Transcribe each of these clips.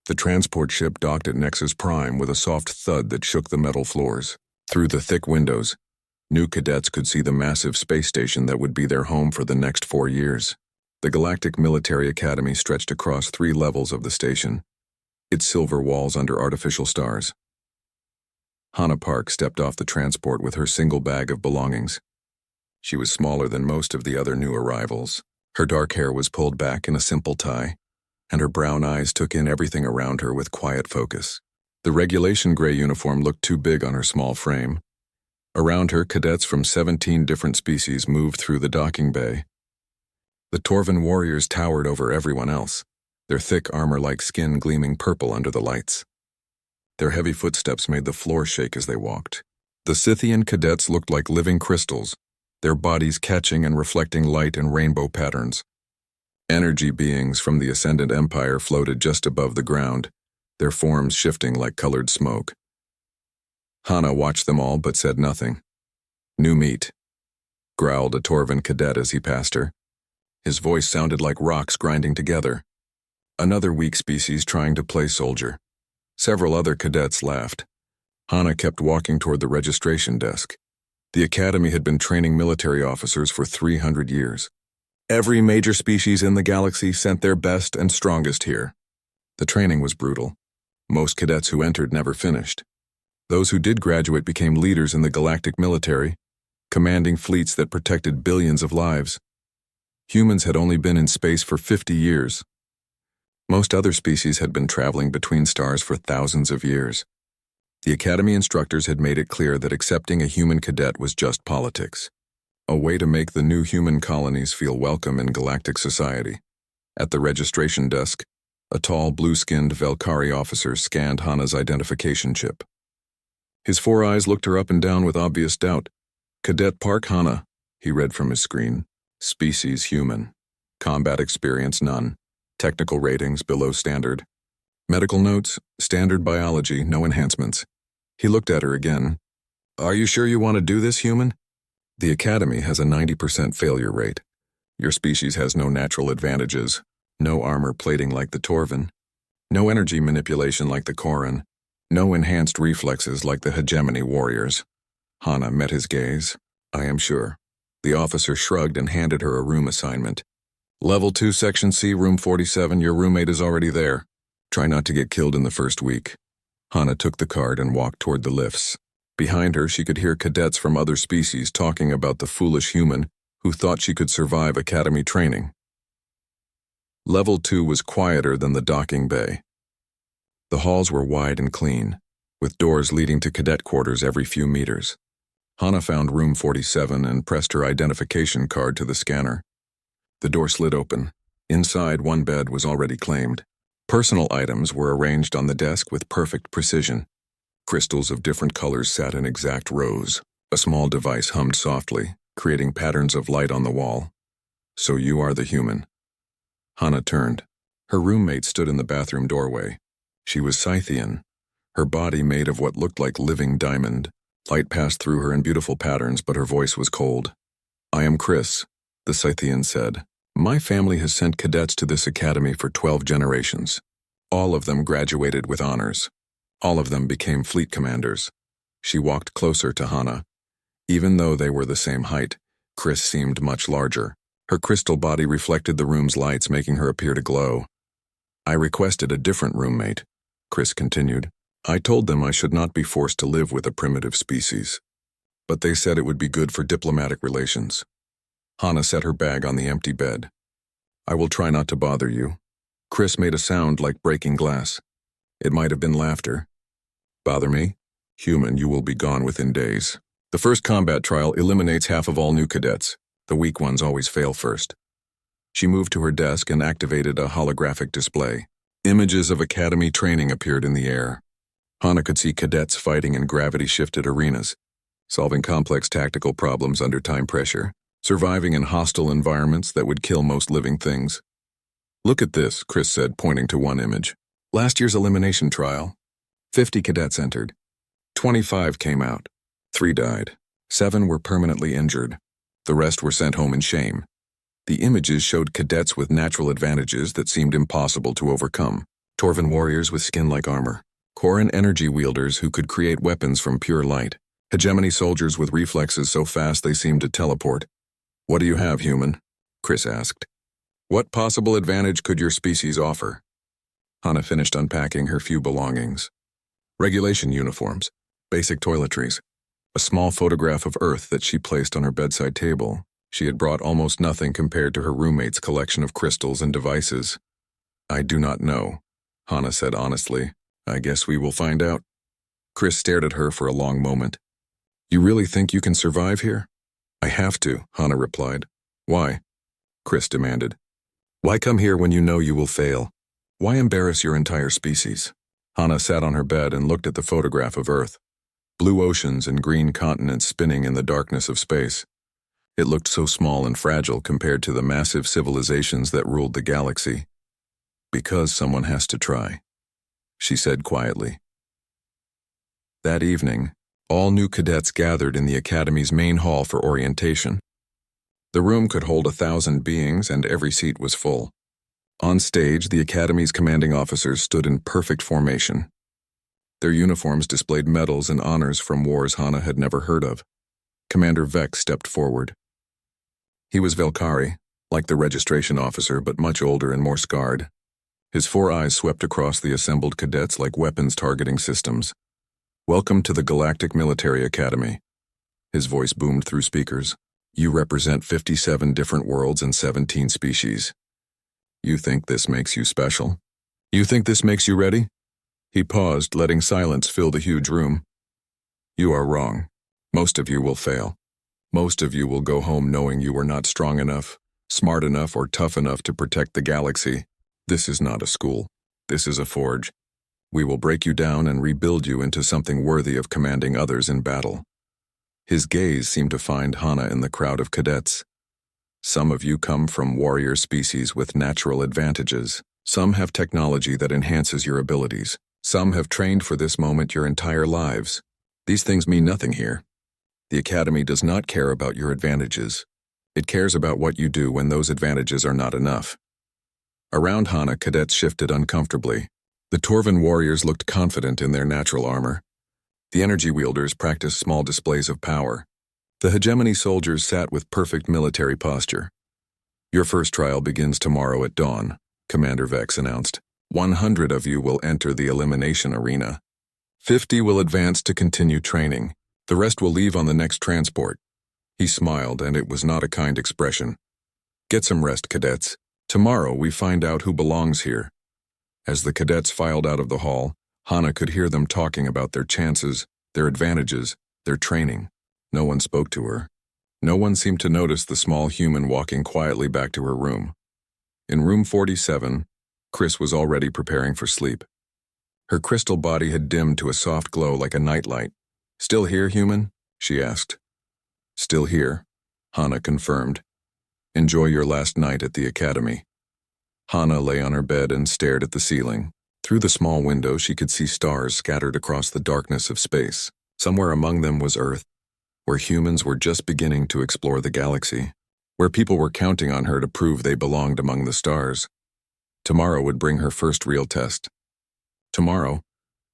The transport ship docked at Nexus Prime with a soft thud that shook the metal floors. Through the thick windows, new cadets could see the massive space station that would be their home for the next 4 years. The Galactic Military Academy stretched across 3 levels of the station, its silver walls under artificial stars. Hannah Park stepped off the transport with her single bag of belongings. She was smaller than most of the other new arrivals. Her dark hair was pulled back in a simple tie, and her brown eyes took in everything around her with quiet focus. The regulation gray uniform looked too big on her small frame. Around her, cadets from 17 different species moved through the docking bay. The Torvan warriors towered over everyone else, their thick armor-like skin gleaming purple under the lights. Their heavy footsteps made the floor shake as they walked. The Scythian cadets looked like living crystals, their bodies catching and reflecting light in rainbow patterns. Energy beings from the Ascendant Empire floated just above the ground, their forms shifting like colored smoke. Hannah watched them all but said nothing. "New meat," growled a Torvan cadet as he passed her. His voice sounded like rocks grinding together. Another weak species trying to play soldier. Several other cadets laughed. Hannah kept walking toward the registration desk. The academy had been training military officers for 300 years. Every major species in the galaxy sent their best and strongest here. The training was brutal. Most cadets who entered never finished. Those who did graduate became leaders in the galactic military, commanding fleets that protected billions of lives. Humans had only been in space for 50 years. Most other species had been traveling between stars for thousands of years. The academy instructors had made it clear that accepting a human cadet was just politics, a way to make the new human colonies feel welcome in galactic society. At the registration desk, a tall, blue-skinned Velkari officer scanned Hannah's identification chip. His 4 eyes looked her up and down with obvious doubt. "Cadet Park Hannah," he read from his screen. "Species human. Combat experience none. Technical ratings below standard. Medical notes, standard biology, no enhancements." He looked at her again. "Are you sure you want to do this, human? The academy has a 90% failure rate. Your species has no natural advantages, no armor plating like the Torvan, no energy manipulation like the Koran, no enhanced reflexes like the hegemony warriors." Hannah met his gaze. "I am sure." The officer shrugged and handed her a room assignment. "Level 2, Section C, Room 47, your roommate is already there. Try not to get killed in the first week." Hannah took the card and walked toward the lifts. Behind her, she could hear cadets from other species talking about the foolish human who thought she could survive academy training. Level 2 was quieter than the docking bay. The halls were wide and clean, with doors leading to cadet quarters every few meters. Hannah found room 47 and pressed her identification card to the scanner. The door slid open. Inside, one bed was already claimed. Personal items were arranged on the desk with perfect precision. Crystals of different colors sat in exact rows. A small device hummed softly, creating patterns of light on the wall. "So you are the human." Hannah turned. Her roommate stood in the bathroom doorway. She was Scythian, her body made of what looked like living diamond. Light passed through her in beautiful patterns, but her voice was cold. "I am Chris," the Scythian said. "My family has sent cadets to this academy for 12 generations. All of them graduated with honors. All of them became fleet commanders." She walked closer to Hannah. Even though they were the same height, Chris seemed much larger. Her crystal body reflected the room's lights, making her appear to glow. "I requested a different roommate," Chris continued. "I told them I should not be forced to live with a primitive species. But they said it would be good for diplomatic relations." Hannah set her bag on the empty bed. "I will try not to bother you." Chris made a sound like breaking glass. It might have been laughter. "Bother me? Human, you will be gone within days. The first combat trial eliminates half of all new cadets. The weak ones always fail first." She moved to her desk and activated a holographic display. Images of academy training appeared in the air. Hannah could see cadets fighting in gravity-shifted arenas, solving complex tactical problems under time pressure, surviving in hostile environments that would kill most living things. "Look at this," Chris said, pointing to one image. "Last year's elimination trial. 50 cadets entered. 25 came out. 3 died. 7 were permanently injured. The rest were sent home in shame. The images showed cadets with natural advantages that seemed impossible to overcome. Torvan warriors with skin like armor. Koran energy wielders who could create weapons from pure light. Hegemony soldiers with reflexes so fast they seemed to teleport. "What do you have, human?" Chris asked. "What possible advantage could your species offer?" Hana finished unpacking her few belongings. Regulation uniforms, basic toiletries, a small photograph of Earth that she placed on her bedside table. She had brought almost nothing compared to her roommate's collection of crystals and devices. "I do not know," Hana said honestly. "I guess we will find out." Chris stared at her for a long moment. "You really think you can survive here?" "I have to," Hana replied. "Why?" Chris demanded. "Why come here when you know you will fail? Why embarrass your entire species?" Hana sat on her bed and looked at the photograph of Earth. Blue oceans and green continents spinning in the darkness of space. It looked so small and fragile compared to the massive civilizations that ruled the galaxy. "Because someone has to try," she said quietly. That evening, all new cadets gathered in the Academy's main hall for orientation. The room could hold 1,000 beings and every seat was full. On stage, the Academy's commanding officers stood in perfect formation. Their uniforms displayed medals and honors from wars Hana had never heard of. Commander Vex stepped forward. He was Velkari, like the registration officer but much older and more scarred. His 4 eyes swept across the assembled cadets like weapons targeting systems. "Welcome to the Galactic Military Academy." His voice boomed through speakers. "You represent 57 different worlds and 17 species. You think this makes you special? You think this makes you ready?" He paused, letting silence fill the huge room. "You are wrong. Most of you will fail. Most of you will go home knowing you were not strong enough, smart enough, or tough enough to protect the galaxy. This is not a school. This is a forge. We will break you down and rebuild you into something worthy of commanding others in battle." His gaze seemed to find Hana in the crowd of cadets. "Some of you come from warrior species with natural advantages. Some have technology that enhances your abilities. Some have trained for this moment your entire lives. These things mean nothing here. The Academy does not care about your advantages. It cares about what you do when those advantages are not enough." Around Hana, cadets shifted uncomfortably. The Torvan warriors looked confident in their natural armor. The energy wielders practiced small displays of power. The hegemony soldiers sat with perfect military posture. "Your first trial begins tomorrow at dawn," Commander Vex announced. 100 of you will enter the elimination arena. 50 will advance to continue training. The rest will leave on the next transport." He smiled, and it was not a kind expression. "Get some rest, cadets. Tomorrow we find out who belongs here." As the cadets filed out of the hall, Hana could hear them talking about their chances, their advantages, their training. No one spoke to her. No one seemed to notice the small human walking quietly back to her room. In room 47, Chris was already preparing for sleep. Her crystal body had dimmed to a soft glow like a nightlight. "Still here, human?" she asked. "Still here," Hana confirmed. "Enjoy your last night at the Academy." Hana lay on her bed and stared at the ceiling. Through the small window, she could see stars scattered across the darkness of space. Somewhere among them was Earth, where humans were just beginning to explore the galaxy, where people were counting on her to prove they belonged among the stars. Tomorrow would bring her first real test. Tomorrow,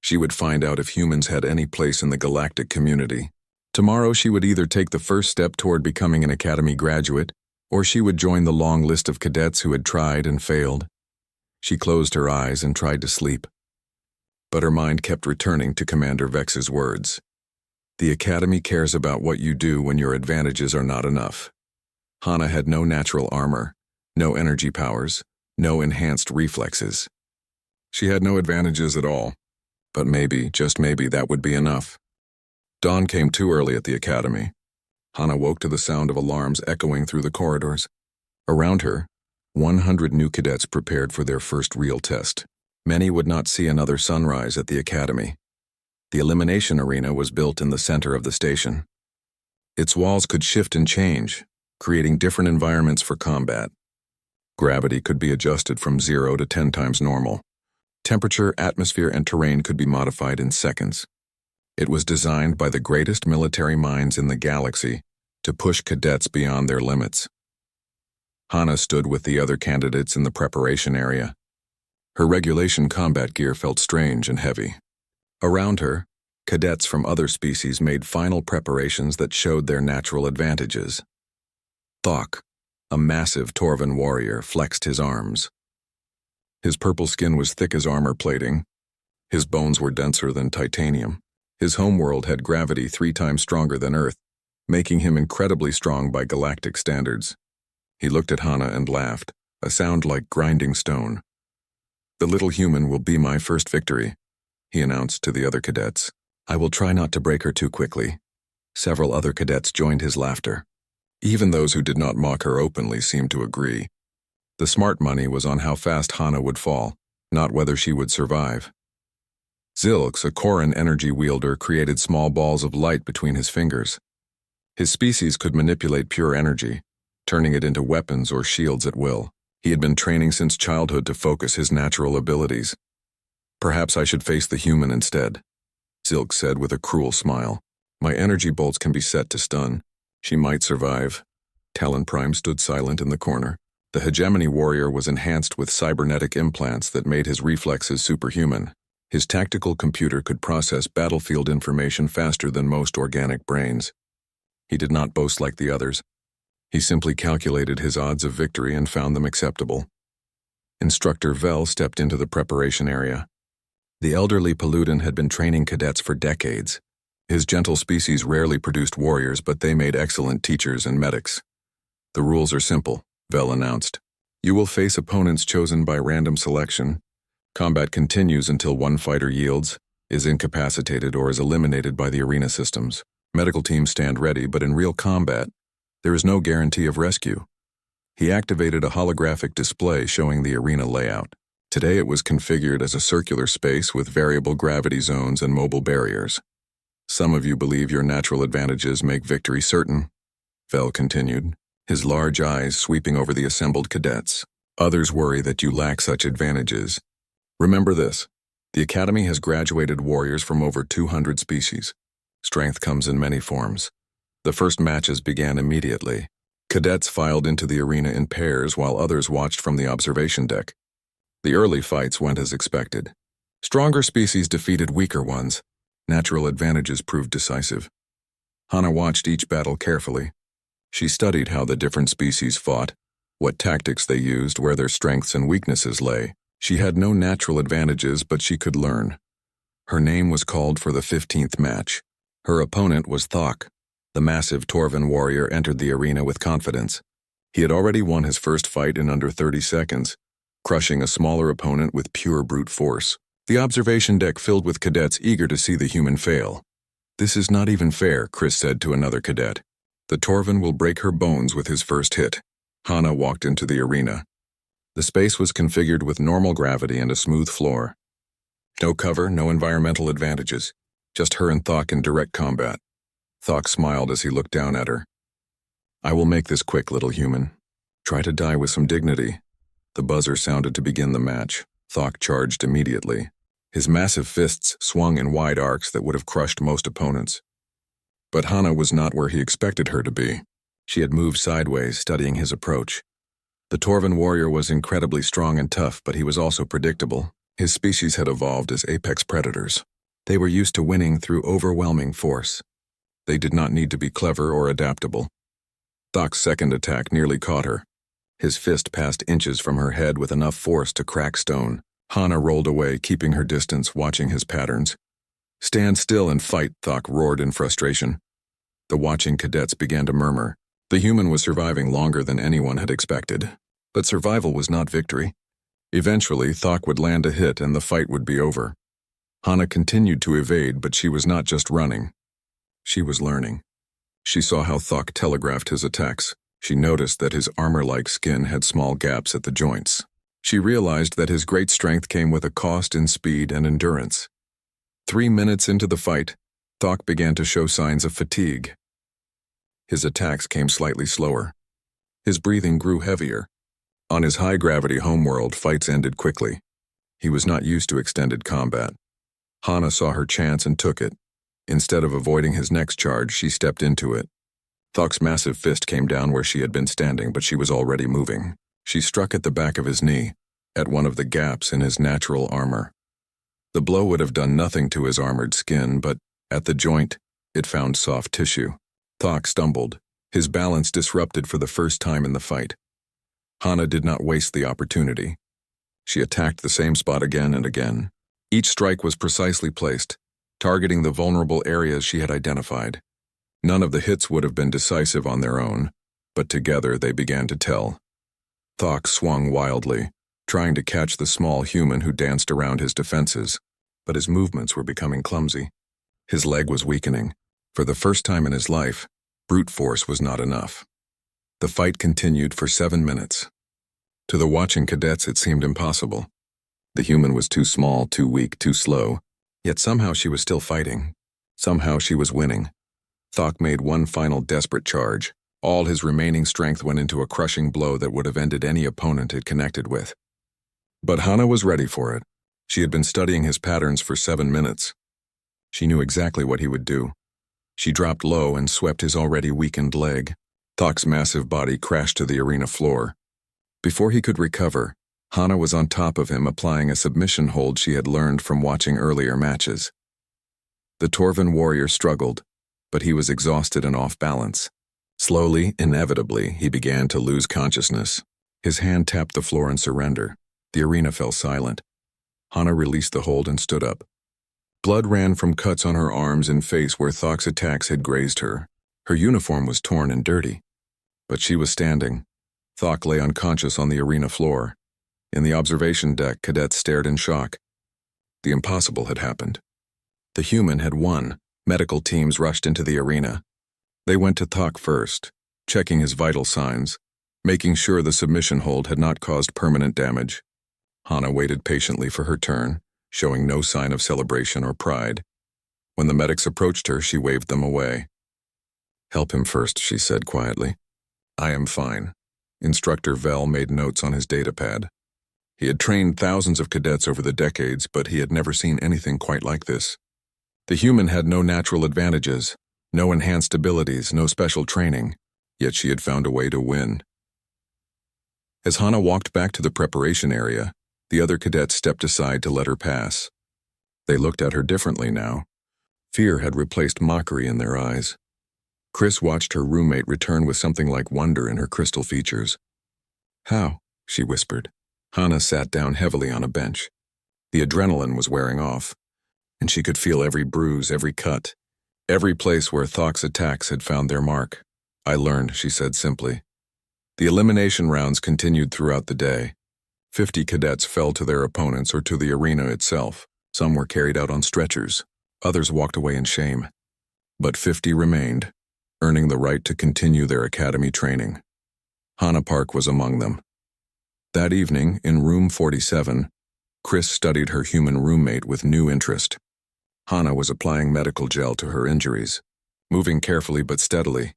she would find out if humans had any place in the galactic community. Tomorrow, she would either take the first step toward becoming an Academy graduate, or she would join the long list of cadets who had tried and failed. She closed her eyes and tried to sleep. But her mind kept returning to Commander Vex's words. "The Academy cares about what you do when your advantages are not enough." Hana had no natural armor, no energy powers, no enhanced reflexes. She had no advantages at all, but maybe, just maybe, that would be enough. Dawn came too early at the Academy. Hana woke to the sound of alarms echoing through the corridors. Around her, 100 new cadets prepared for their first real test. Many would not see another sunrise at the Academy. The elimination arena was built in the center of the station. Its walls could shift and change, creating different environments for combat. Gravity could be adjusted from 0 to 10 times normal. Temperature, atmosphere, and terrain could be modified in seconds. It was designed by the greatest military minds in the galaxy to push cadets beyond their limits. Hana stood with the other candidates in the preparation area. Her regulation combat gear felt strange and heavy. Around her, cadets from other species made final preparations that showed their natural advantages. Thok, a massive Torvan warrior, flexed his arms. His purple skin was thick as armor plating. His bones were denser than titanium. His homeworld had gravity 3 times stronger than Earth, making him incredibly strong by galactic standards. He looked at Hana and laughed, a sound like grinding stone. "The little human will be my first victory," he announced to the other cadets. "I will try not to break her too quickly." Several other cadets joined his laughter. Even those who did not mock her openly seemed to agree. The smart money was on how fast Hana would fall, not whether she would survive. Zilx, a Koran energy wielder, created small balls of light between his fingers. His species could manipulate pure energy, turning it into weapons or shields at will. He had been training since childhood to focus his natural abilities. "Perhaps I should face the human instead," Zilx said with a cruel smile. "My energy bolts can be set to stun. She might survive." Talon Prime stood silent in the corner. The hegemony warrior was enhanced with cybernetic implants that made his reflexes superhuman. His tactical computer could process battlefield information faster than most organic brains. He did not boast like the others. He simply calculated his odds of victory and found them acceptable. Instructor Vel stepped into the preparation area. The elderly Paludan had been training cadets for decades. His gentle species rarely produced warriors, but they made excellent teachers and medics. "The rules are simple," Vel announced. "You will face opponents chosen by random selection. Combat continues until one fighter yields, is incapacitated, or is eliminated by the arena systems. Medical teams stand ready, but in real combat, there is no guarantee of rescue." He activated a holographic display showing the arena layout. Today it was configured as a circular space with variable gravity zones and mobile barriers. "Some of you believe your natural advantages make victory certain," Vel continued, his large eyes sweeping over the assembled cadets. "Others worry that you lack such advantages. Remember this: the Academy has graduated warriors from over 200 species. Strength comes in many forms." The first matches began immediately. Cadets filed into the arena in pairs while others watched from the observation deck. The early fights went as expected. Stronger species defeated weaker ones. Natural advantages proved decisive. Hana watched each battle carefully. She studied how the different species fought, what tactics they used, where their strengths and weaknesses lay. She had no natural advantages, but she could learn. Her name was called for the 15th match. Her opponent was Thok. The massive Torvan warrior entered the arena with confidence. He had already won his first fight in under 30 seconds, crushing a smaller opponent with pure brute force. The observation deck filled with cadets eager to see the human fail. "This is not even fair," Chris said to another cadet. "The Torvan will break her bones with his first hit." Hana walked into the arena. The space was configured with normal gravity and a smooth floor. No cover, no environmental advantages. Just her and Thok in direct combat. Thok smiled as he looked down at her. "I will make this quick, little human. Try to die with some dignity." The buzzer sounded to begin the match. Thok charged immediately. His massive fists swung in wide arcs that would have crushed most opponents. But Hana was not where he expected her to be. She had moved sideways, studying his approach. The Torvan warrior was incredibly strong and tough, but he was also predictable. His species had evolved as apex predators. They were used to winning through overwhelming force. They did not need to be clever or adaptable. Thok's second attack nearly caught her. His fist passed inches from her head with enough force to crack stone. Hana rolled away, keeping her distance, watching his patterns. "Stand still and fight," Thok roared in frustration. The watching cadets began to murmur. The human was surviving longer than anyone had expected. But survival was not victory. Eventually, Thok would land a hit and the fight would be over. Hana continued to evade, but she was not just running. She was learning. She saw how Thok telegraphed his attacks. She noticed that his armor-like skin had small gaps at the joints. She realized that his great strength came with a cost in speed and endurance. 3 minutes into the fight, Thok began to show signs of fatigue. His attacks came slightly slower. His breathing grew heavier. On his high-gravity homeworld, fights ended quickly. He was not used to extended combat. Hana saw her chance and took it. Instead of avoiding his next charge, she stepped into it. Thok's massive fist came down where she had been standing, but she was already moving. She struck at the back of his knee. at one of the gaps in his natural armor. The blow would have done nothing to his armored skin, but at the joint, it found soft tissue. Thok stumbled, his balance disrupted for the first time in the fight. Hana did not waste the opportunity. She attacked the same spot again and again. Each strike was precisely placed, targeting the vulnerable areas she had identified. None of the hits would have been decisive on their own, but together they began to tell. Thok swung wildly, trying to catch the small human who danced around his defenses, but his movements were becoming clumsy. His leg was weakening. For the first time in his life, brute force was not enough. The fight continued for 7 minutes. To the watching cadets, it seemed impossible. The human was too small, too weak, too slow, yet somehow she was still fighting. Somehow she was winning. Thok made one final desperate charge. All his remaining strength went into a crushing blow that would have ended any opponent it connected with. But Hana was ready for it. She had been studying his patterns for 7 minutes. She knew exactly what he would do. She dropped low and swept his already weakened leg. Thok's massive body crashed to the arena floor. Before he could recover, Hana was on top of him, applying a submission hold she had learned from watching earlier matches. The Torvan warrior struggled, but he was exhausted and off balance. Slowly, inevitably, he began to lose consciousness. His hand tapped the floor in surrender. The arena fell silent. Hana released the hold and stood up. Blood ran from cuts on her arms and face where Thok's attacks had grazed her. Her uniform was torn and dirty. But she was standing. Thok lay unconscious on the arena floor. In the observation deck, cadets stared in shock. The impossible had happened. The human had won. Medical teams rushed into the arena. They went to Thok first, checking his vital signs, making sure the submission hold had not caused permanent damage. Hana waited patiently for her turn, showing no sign of celebration or pride. When the medics approached her, she waved them away. "Help him first," she said quietly. "I am fine." Instructor Vel made notes on his datapad. He had trained thousands of cadets over the decades, but he had never seen anything quite like this. The human had no natural advantages, no enhanced abilities, no special training, yet she had found a way to win. As Hana walked back to the preparation area, the other cadets stepped aside to let her pass. They looked at her differently now. Fear had replaced mockery in their eyes. Chris watched her roommate return with something like wonder in her crystal features. "How?" she whispered. Hana sat down heavily on a bench. The adrenaline was wearing off, and she could feel every bruise, every cut, every place where Thok's attacks had found their mark. "I learned," she said simply. The elimination rounds continued throughout the day. 50 cadets fell to their opponents or to the arena itself. Some were carried out on stretchers. Others walked away in shame. But 50 remained, earning the right to continue their academy training. Hana Park was among them. That evening, in room 47, Chris studied her human roommate with new interest. Hana was applying medical gel to her injuries, moving carefully but steadily.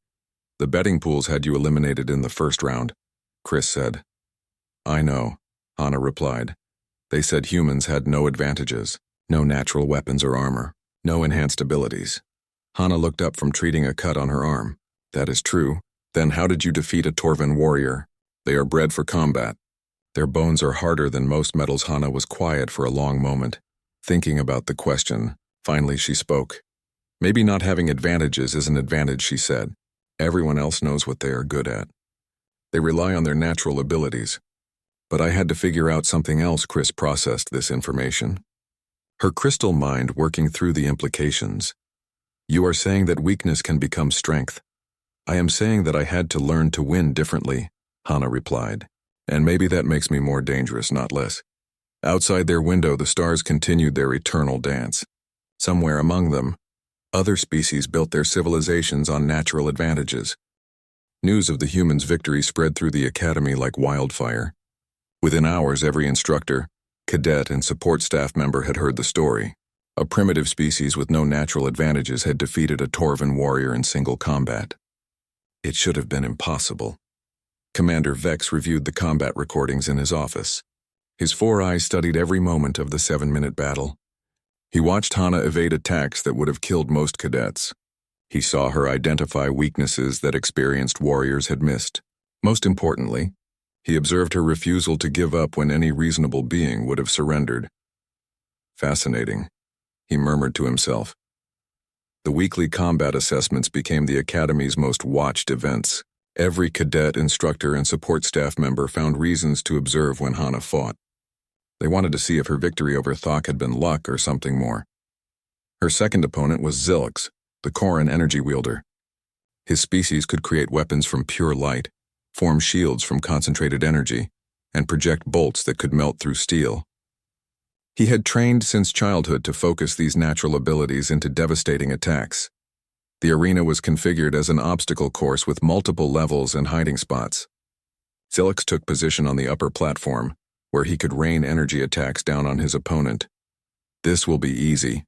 "The betting pools had you eliminated in the first round," Chris said. "I know," Hana replied. "They said humans had no advantages, no natural weapons or armor, no enhanced abilities." Hana looked up from treating a cut on her arm. "That is true. Then how did you defeat a Torvan warrior? They are bred for combat. Their bones are harder than most metals." Hana was quiet for a long moment, thinking about the question. Finally she spoke. "Maybe not having advantages is an advantage," she said. "Everyone else knows what they are good at. They rely on their natural abilities. But I had to figure out something else." Chris processed this information, her crystal mind working through the implications. "You are saying that weakness can become strength." "I am saying that I had to learn to win differently," Hana replied. "And maybe that makes me more dangerous, not less." Outside their window, the stars continued their eternal dance. Somewhere among them, other species built their civilizations on natural advantages. News of the humans' victory spread through the academy like wildfire. Within hours, every instructor, cadet, and support staff member had heard the story. A primitive species with no natural advantages had defeated a Torvan warrior in single combat. It should have been impossible. Commander Vex reviewed the combat recordings in his office. His 4 eyes studied every moment of the 7-minute battle. He watched Hana evade attacks that would have killed most cadets. He saw her identify weaknesses that experienced warriors had missed. Most importantly, He observed her refusal to give up when any reasonable being would have surrendered. Fascinating, he murmured to himself. The weekly combat assessments became the Academy's most watched events. Every cadet, instructor, and support staff member found reasons to observe when Hana fought. They wanted to see if her victory over Thok had been luck or something more. Her second opponent was Zilix, the Koran energy wielder. His species could create weapons from pure light, form shields from concentrated energy, and project bolts that could melt through steel. He had trained since childhood to focus these natural abilities into devastating attacks. The arena was configured as an obstacle course with multiple levels and hiding spots. Zilix took position on the upper platform, where he could rain energy attacks down on his opponent. "This will be easy,"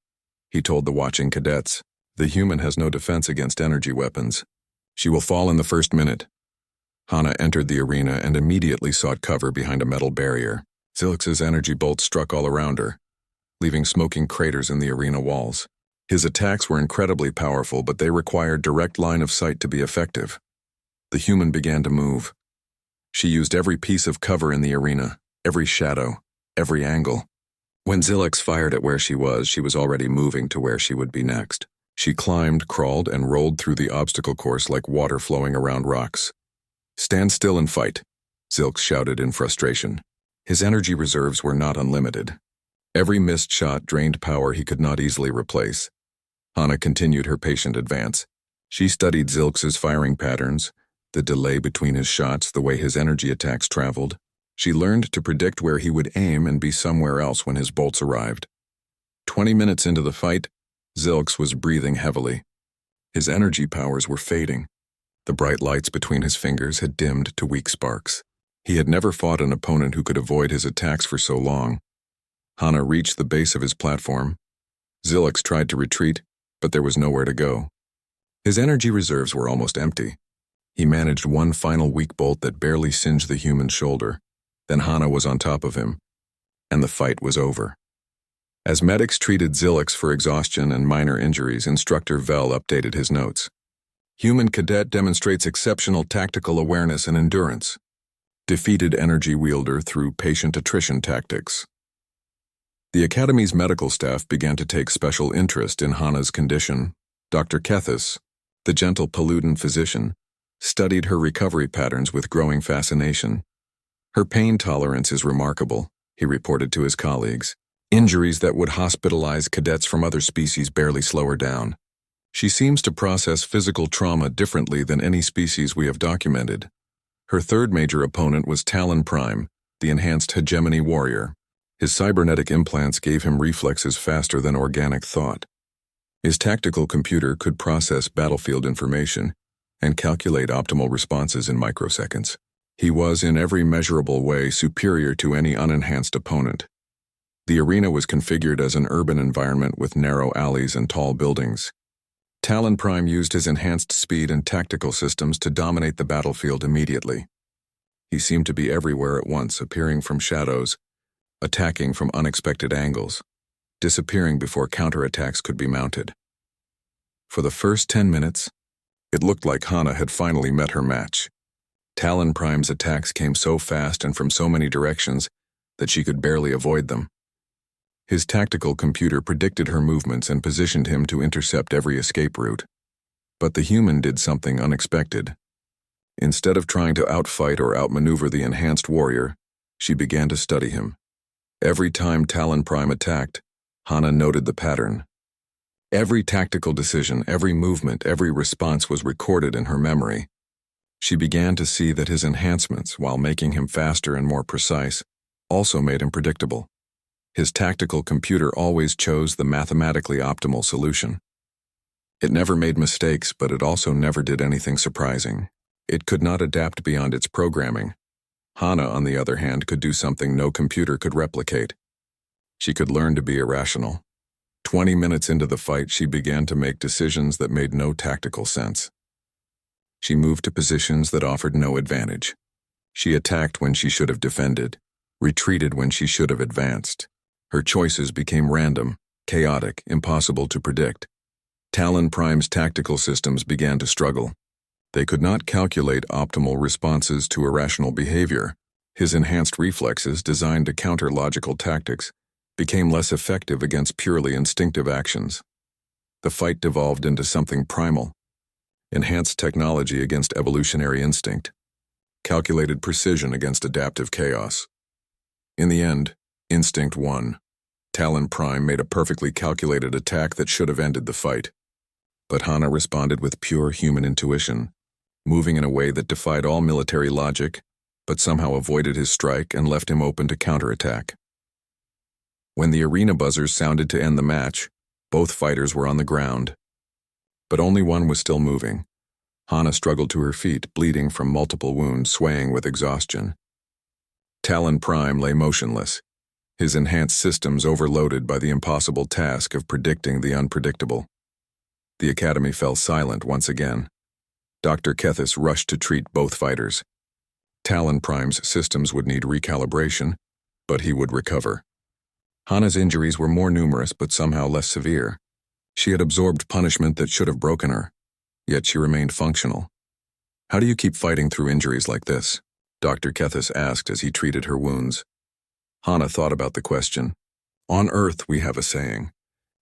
he told the watching cadets. "The human has no defense against energy weapons. She will fall in the first minute." Hana entered the arena and immediately sought cover behind a metal barrier. Zilix's energy bolts struck all around her, leaving smoking craters in the arena walls. His attacks were incredibly powerful, but they required direct line of sight to be effective. The human began to move. She used every piece of cover in the arena, every shadow, every angle. When Zilix fired at where she was already moving to where she would be next. She climbed, crawled, and rolled through the obstacle course like water flowing around rocks. "Stand still and fight," Zilix shouted in frustration. His energy reserves were not unlimited. Every missed shot drained power he could not easily replace. Hana continued her patient advance. She studied Zilix's firing patterns, the delay between his shots, the way his energy attacks traveled. She learned to predict where he would aim and be somewhere else when his bolts arrived. 20 minutes into the fight, Zilix was breathing heavily. His energy powers were fading. The bright lights between his fingers had dimmed to weak sparks. He had never fought an opponent who could avoid his attacks for so long. Hana reached the base of his platform. Zilix tried to retreat, but there was nowhere to go. His energy reserves were almost empty. He managed one final weak bolt that barely singed the human's shoulder. Then Hana was on top of him, and the fight was over. As medics treated Zilix for exhaustion and minor injuries, Instructor Vel updated his notes. "Human cadet demonstrates exceptional tactical awareness and endurance. Defeated energy wielder through patient attrition tactics." The Academy's medical staff began to take special interest in Hana's condition. Dr. Kethis, the gentle Paludan physician, studied her recovery patterns with growing fascination. "Her pain tolerance is remarkable," he reported to his colleagues. "Injuries that would hospitalize cadets from other species barely slow her down. She seems to process physical trauma differently than any species we have documented." Her third major opponent was Talon Prime, the enhanced hegemony warrior. His cybernetic implants gave him reflexes faster than organic thought. His tactical computer could process battlefield information and calculate optimal responses in microseconds. He was in every measurable way superior to any unenhanced opponent. The arena was configured as an urban environment with narrow alleys and tall buildings. Talon Prime used his enhanced speed and tactical systems to dominate the battlefield immediately. He seemed to be everywhere at once, appearing from shadows, attacking from unexpected angles, disappearing before counterattacks could be mounted. For the first 10 minutes, it looked like Hana had finally met her match. Talon Prime's attacks came so fast and from so many directions that she could barely avoid them. His tactical computer predicted her movements and positioned him to intercept every escape route. But the human did something unexpected. Instead of trying to outfight or outmaneuver the enhanced warrior, she began to study him. Every time Talon Prime attacked, Hana noted the pattern. Every tactical decision, every movement, every response was recorded in her memory. She began to see that his enhancements, while making him faster and more precise, also made him predictable. His tactical computer always chose the mathematically optimal solution. It never made mistakes, but it also never did anything surprising. It could not adapt beyond its programming. Hana, on the other hand, could do something no computer could replicate. She could learn to be irrational. 20 minutes into the fight, she began to make decisions that made no tactical sense. She moved to positions that offered no advantage. She attacked when she should have defended, retreated when she should have advanced. Her choices became random, chaotic, impossible to predict. Talon Prime's tactical systems began to struggle. They could not calculate optimal responses to irrational behavior, His enhanced reflexes, designed to counter logical tactics, became less effective against purely instinctive actions. The fight devolved into something primal: enhanced technology against evolutionary instinct, calculated precision against adaptive chaos. In the end, instinct won. Talon Prime made a perfectly calculated attack that should have ended the fight. But Hana responded with pure human intuition, moving in a way that defied all military logic, but somehow avoided his strike and left him open to counterattack. When the arena buzzers sounded to end the match, both fighters were on the ground. But only one was still moving. Hana struggled to her feet, bleeding from multiple wounds, swaying with exhaustion. Talon Prime lay motionless, his enhanced systems overloaded by the impossible task of predicting the unpredictable. The Academy fell silent once again. Dr. Kethis rushed to treat both fighters. Talon Prime's systems would need recalibration, but he would recover. Hana's injuries were more numerous but somehow less severe. She had absorbed punishment that should have broken her, yet she remained functional. "How do you keep fighting through injuries like this?" Dr. Kethis asked as he treated her wounds. Hana thought about the question. "On Earth, we have a saying,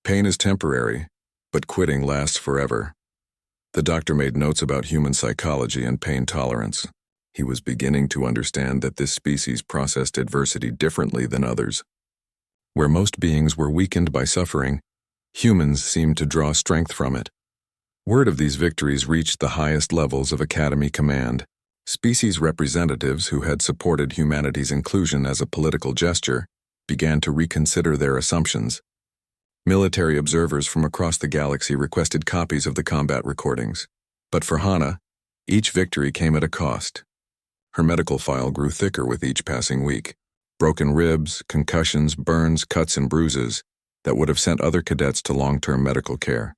pain is temporary, but quitting lasts forever." The doctor made notes about human psychology and pain tolerance. He was beginning to understand that this species processed adversity differently than others. Where most beings were weakened by suffering, humans seemed to draw strength from it. Word of these victories reached the highest levels of Academy command. Species representatives who had supported humanity's inclusion as a political gesture began to reconsider their assumptions. Military observers from across the galaxy requested copies of the combat recordings. But for Hana, each victory came at a cost. Her medical file grew thicker with each passing week. Broken ribs, concussions, burns, cuts, and bruises that would have sent other cadets to long-term medical care.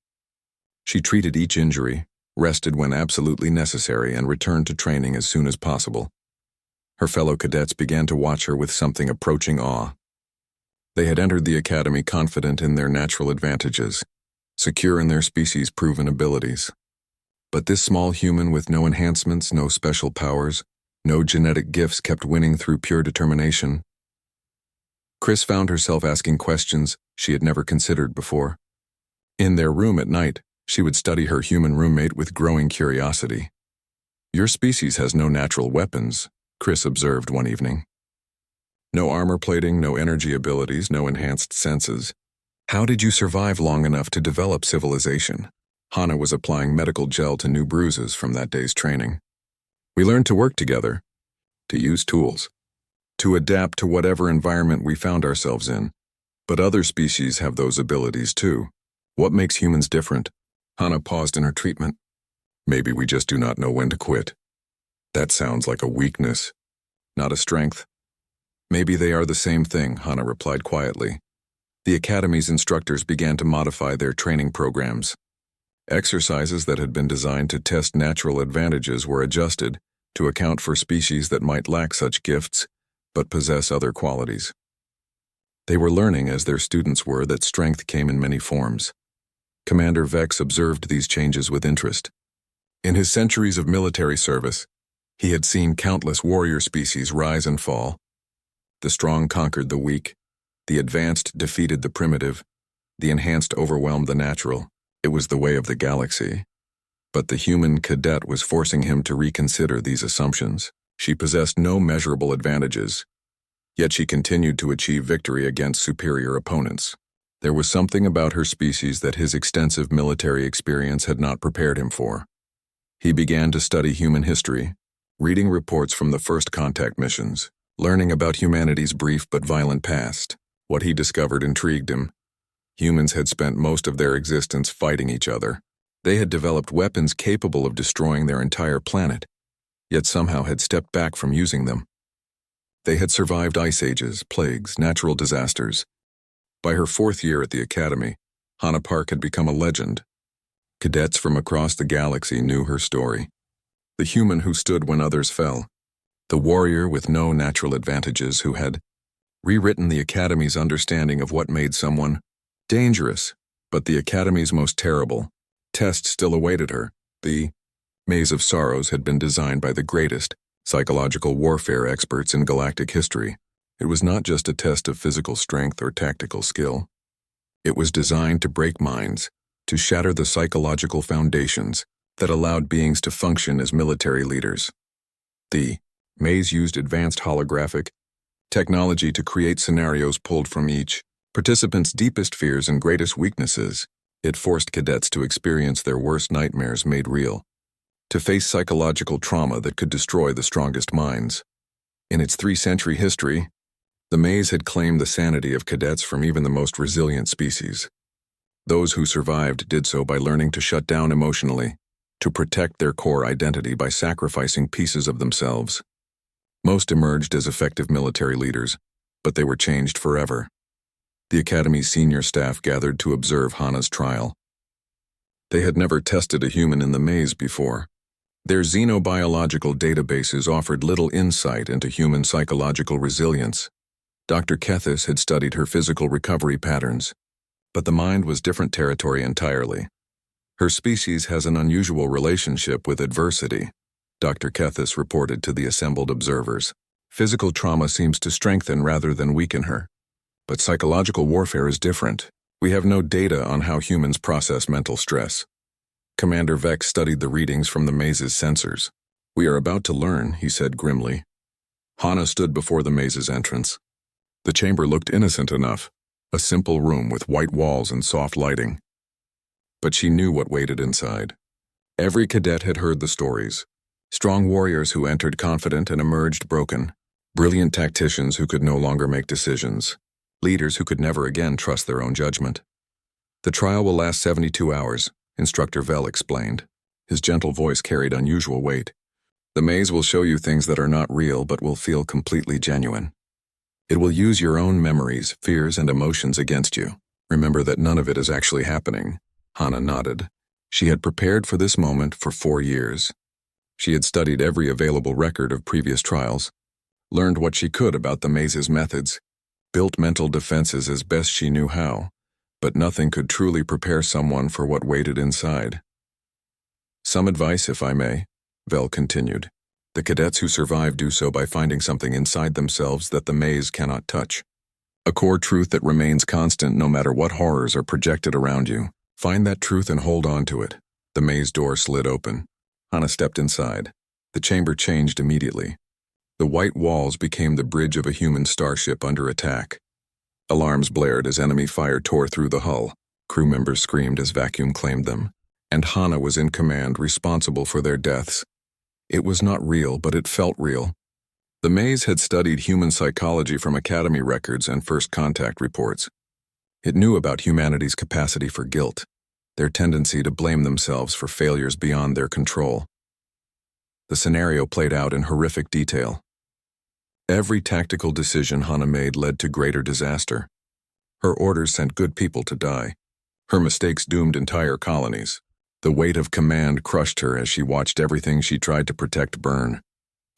She treated each injury, rested when absolutely necessary, and returned to training as soon as possible. Her fellow cadets began to watch her with something approaching awe. They had entered the Academy confident in their natural advantages, secure in their species' proven abilities. But this small human with no enhancements, no special powers, no genetic gifts kept winning through pure determination. Chris found herself asking questions she had never considered before. In their room at night, she would study her human roommate with growing curiosity. "Your species has no natural weapons," Chris observed one evening. "No armor plating, no energy abilities, no enhanced senses. How did you survive long enough to develop civilization?" Hana was applying medical gel to new bruises from that day's training. "We learned to work together, to use tools, to adapt to whatever environment we found ourselves in. But other species have those abilities too. What makes humans different?" Hana paused in her treatment. "Maybe we just do not know when to quit." "That sounds like a weakness, not a strength." "Maybe they are the same thing," Hana replied quietly. The Academy's instructors began to modify their training programs. Exercises that had been designed to test natural advantages were adjusted to account for species that might lack such gifts but possess other qualities. They were learning, as their students were, that strength came in many forms. Commander Vex observed these changes with interest. In his centuries of military service, he had seen countless warrior species rise and fall. The strong conquered the weak, the advanced defeated the primitive, the enhanced overwhelmed the natural. It was the way of the galaxy. But the human cadet was forcing him to reconsider these assumptions. She possessed no measurable advantages, yet she continued to achieve victory against superior opponents. There was something about her species that his extensive military experience had not prepared him for. He began to study human history, reading reports from the first contact missions, learning about humanity's brief but violent past. What he discovered intrigued him. Humans had spent most of their existence fighting each other. They had developed weapons capable of destroying their entire planet, yet somehow had stepped back from using them. They had survived ice ages, plagues, natural disasters. By her 4th year at the Academy, Hana Park had become a legend. Cadets from across the galaxy knew her story. The human who stood when others fell. The warrior with no natural advantages who had rewritten the Academy's understanding of what made someone dangerous, but the Academy's most terrible. Test still awaited her. The Maze of Sorrows had been designed by the greatest, psychological warfare experts in galactic history. It was not just a test of physical strength or tactical skill. It was designed to break minds, to shatter the psychological foundations that allowed beings to function as military leaders. The maze used advanced holographic technology to create scenarios pulled from each participant's deepest fears and greatest weaknesses. It forced cadets to experience their worst nightmares made real, to face psychological trauma that could destroy the strongest minds. In its 3-century history, the maze had claimed the sanity of cadets from even the most resilient species. Those who survived did so by learning to shut down emotionally, to protect their core identity by sacrificing pieces of themselves. Most emerged as effective military leaders, but they were changed forever. The Academy's senior staff gathered to observe Hana's trial. They had never tested a human in the maze before. Their xenobiological databases offered little insight into human psychological resilience. Dr. Kethis had studied her physical recovery patterns, but the mind was different territory entirely. Her species has an unusual relationship with adversity, Dr. Kethis reported to the assembled observers. Physical trauma seems to strengthen rather than weaken her. But psychological warfare is different. We have no data on how humans process mental stress. Commander Vex studied the readings from the maze's sensors. "We are about to learn," he said grimly. Hana stood before the maze's entrance. The chamber looked innocent enough, a simple room with white walls and soft lighting. But she knew what waited inside. Every cadet had heard the stories. Strong warriors who entered confident and emerged broken. Brilliant tacticians who could no longer make decisions. Leaders who could never again trust their own judgment. "The trial will last 72 hours, Instructor Vel explained. His gentle voice carried unusual weight. "The maze will show you things that are not real but will feel completely genuine. It will use your own memories, fears, and emotions against you. Remember that none of it is actually happening." Hana nodded. She had prepared for this moment for 4 years. She had studied every available record of previous trials, learned what she could about the maze's methods, built mental defenses as best she knew how, but nothing could truly prepare someone for what waited inside. "Some advice, if I may," Vel continued. "The cadets who survive do so by finding something inside themselves that the maze cannot touch. A core truth that remains constant no matter what horrors are projected around you. Find that truth and hold on to it." The maze door slid open. Hana stepped inside. The chamber changed immediately. The white walls became the bridge of a human starship under attack. Alarms blared as enemy fire tore through the hull. Crew members screamed as vacuum claimed them. And Hana was in command, responsible for their deaths. It was not real, but it felt real. The maze had studied human psychology from Academy records and first contact reports. It knew about humanity's capacity for guilt, their tendency to blame themselves for failures beyond their control. The scenario played out in horrific detail. Every tactical decision Hana made led to greater disaster. Her orders sent good people to die. Her mistakes doomed entire colonies. The weight of command crushed her as she watched everything she tried to protect burn.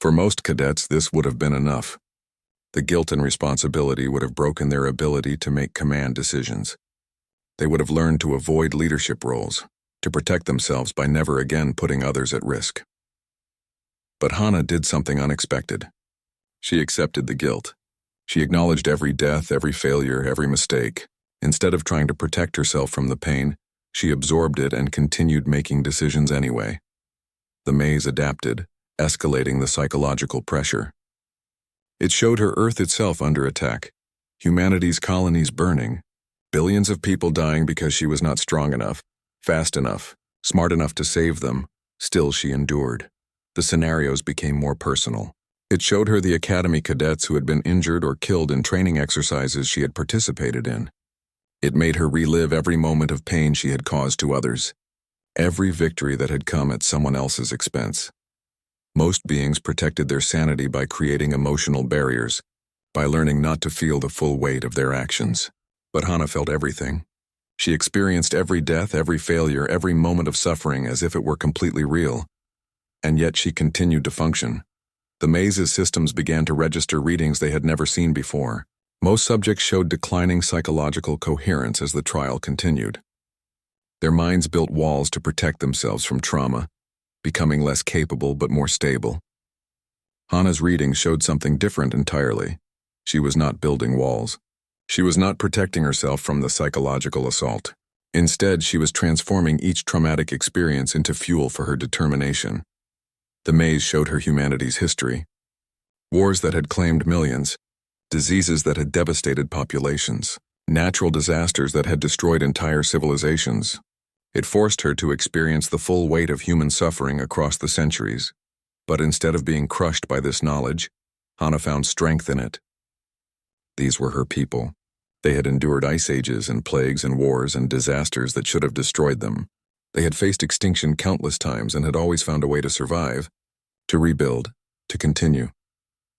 For most cadets, this would have been enough. The guilt and responsibility would have broken their ability to make command decisions. They would have learned to avoid leadership roles, to protect themselves by never again putting others at risk. But Hana did something unexpected. She accepted the guilt. She acknowledged every death, every failure, every mistake. Instead of trying to protect herself from the pain, she absorbed it and continued making decisions anyway. The maze adapted, escalating the psychological pressure. It showed her Earth itself under attack, humanity's colonies burning, billions of people dying because she was not strong enough, fast enough, smart enough to save them. Still she endured. The scenarios became more personal. It showed her the Academy cadets who had been injured or killed in training exercises she had participated in. It made her relive every moment of pain she had caused to others, every victory that had come at someone else's expense. Most beings protected their sanity by creating emotional barriers, by learning not to feel the full weight of their actions. But Hana felt everything. She experienced every death, every failure, every moment of suffering as if it were completely real. And yet she continued to function. The maze's systems began to register readings they had never seen before. Most subjects showed declining psychological coherence as the trial continued. Their minds built walls to protect themselves from trauma, becoming less capable but more stable. Hana's reading showed something different entirely. She was not building walls. She was not protecting herself from the psychological assault. Instead, she was transforming each traumatic experience into fuel for her determination. The maze showed her humanity's history. Wars that had claimed millions, diseases that had devastated populations, natural disasters that had destroyed entire civilizations. It forced her to experience the full weight of human suffering across the centuries. But instead of being crushed by this knowledge, Hana found strength in it. These were her people. They had endured ice ages and plagues and wars and disasters that should have destroyed them. They had faced extinction countless times and had always found a way to survive, to rebuild, to continue.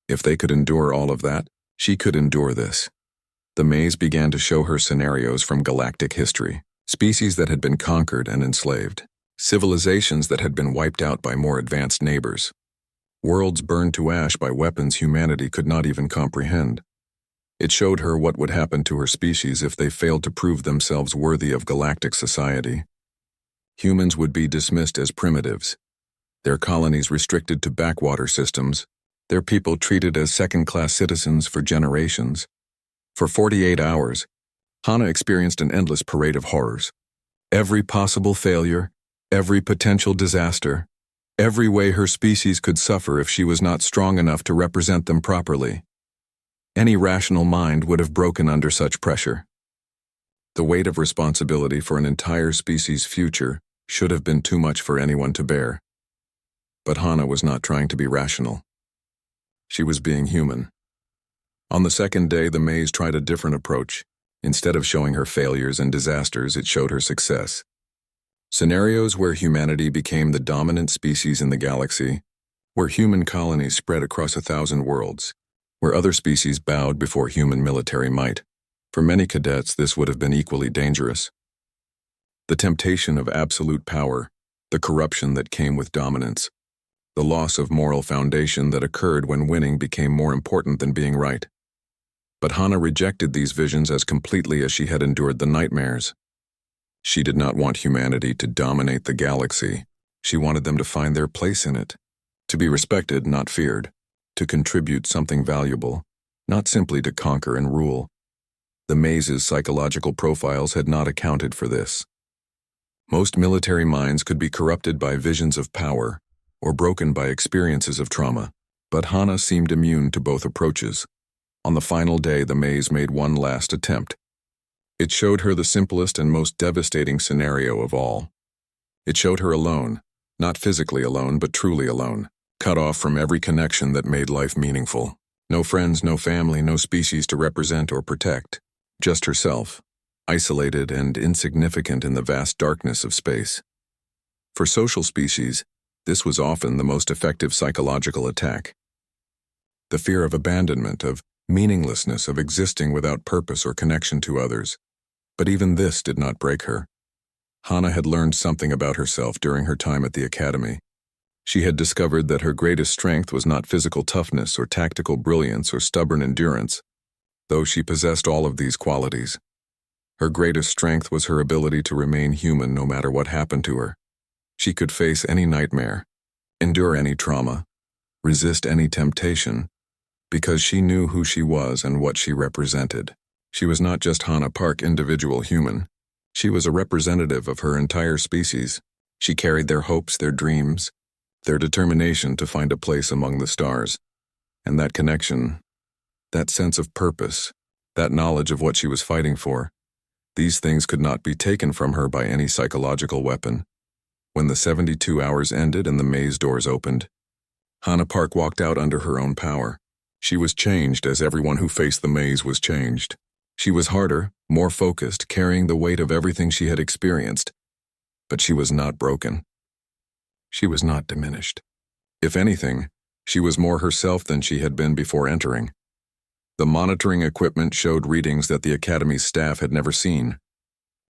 If they could endure all of that, she could endure this. The maze began to show her scenarios from galactic history, species that had been conquered and enslaved, civilizations that had been wiped out by more advanced neighbors, worlds burned to ash by weapons humanity could not even comprehend. It showed her what would happen to her species if they failed to prove themselves worthy of galactic society. Humans would be dismissed as primitives, their colonies restricted to backwater systems, their people treated as second-class citizens for generations. For 48 hours, Hana experienced an endless parade of horrors. Every possible failure, every potential disaster, every way her species could suffer if she was not strong enough to represent them properly. Any rational mind would have broken under such pressure. The weight of responsibility for an entire species' future should have been too much for anyone to bear. But Hana was not trying to be rational. She was being human. On the second day, the maze tried a different approach. Instead of showing her failures and disasters, it showed her success. Scenarios where humanity became the dominant species in the galaxy, where human colonies spread across 1,000 worlds, where other species bowed before human military might. For many cadets, this would have been equally dangerous. The temptation of absolute power, the corruption that came with dominance, the loss of moral foundation that occurred when winning became more important than being right. But Hana rejected these visions as completely as she had endured the nightmares. She did not want humanity to dominate the galaxy. She wanted them to find their place in it, to be respected, not feared, to contribute something valuable, not simply to conquer and rule. The maze's psychological profiles had not accounted for this. Most military minds could be corrupted by visions of power or broken by experiences of trauma, but Hana seemed immune to both approaches. On the final day, the maze made one last attempt. It showed her the simplest and most devastating scenario of all. It showed her alone, not physically alone, but truly alone, cut off from every connection that made life meaningful. No friends, no family, no species to represent or protect. Just herself, isolated and insignificant in the vast darkness of space. For social species, this was often the most effective psychological attack. The fear of abandonment, of meaninglessness, of existing without purpose or connection to others. But even this did not break her. Hana had learned something about herself during her time at the academy. She had discovered that her greatest strength was not physical toughness or tactical brilliance or stubborn endurance, though she possessed all of these qualities. Her greatest strength was her ability to remain human no matter what happened to her. She could face any nightmare, endure any trauma, resist any temptation, because she knew who she was and what she represented. She was not just Hana Park, individual human. She was a representative of her entire species. She carried their hopes, their dreams, their determination to find a place among the stars. And that connection, that sense of purpose, that knowledge of what she was fighting for, these things could not be taken from her by any psychological weapon. When the 72 hours ended and the maze doors opened, Hana Park walked out under her own power. She was changed as everyone who faced the maze was changed. She was harder, more focused, carrying the weight of everything she had experienced. But she was not broken. She was not diminished. If anything, she was more herself than she had been before entering. The monitoring equipment showed readings that the Academy's staff had never seen.